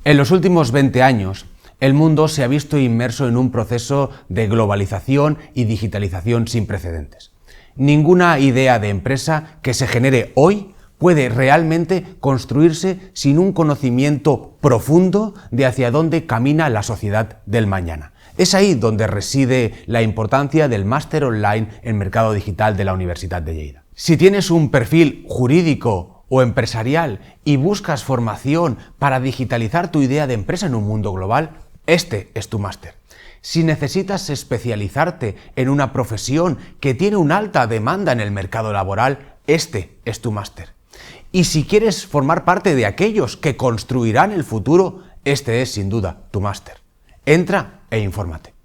En los últimos 20 años, el mundo se ha visto inmerso en un proceso de globalización y digitalización sin precedentes. Ninguna idea de empresa que se genere hoy puede realmente construirse sin un conocimiento profundo de hacia dónde camina la sociedad del mañana. Es ahí donde reside la importancia del máster online en mercado digital de la Universidad de Lleida. Si tienes un perfil jurídico o empresarial y buscas formación para digitalizar tu idea de empresa en un mundo global, este es tu máster. Si necesitas especializarte en una profesión que tiene una alta demanda en el mercado laboral, este es tu máster. Y si quieres formar parte de aquellos que construirán el futuro, este es sin duda tu máster. Entra e infórmate.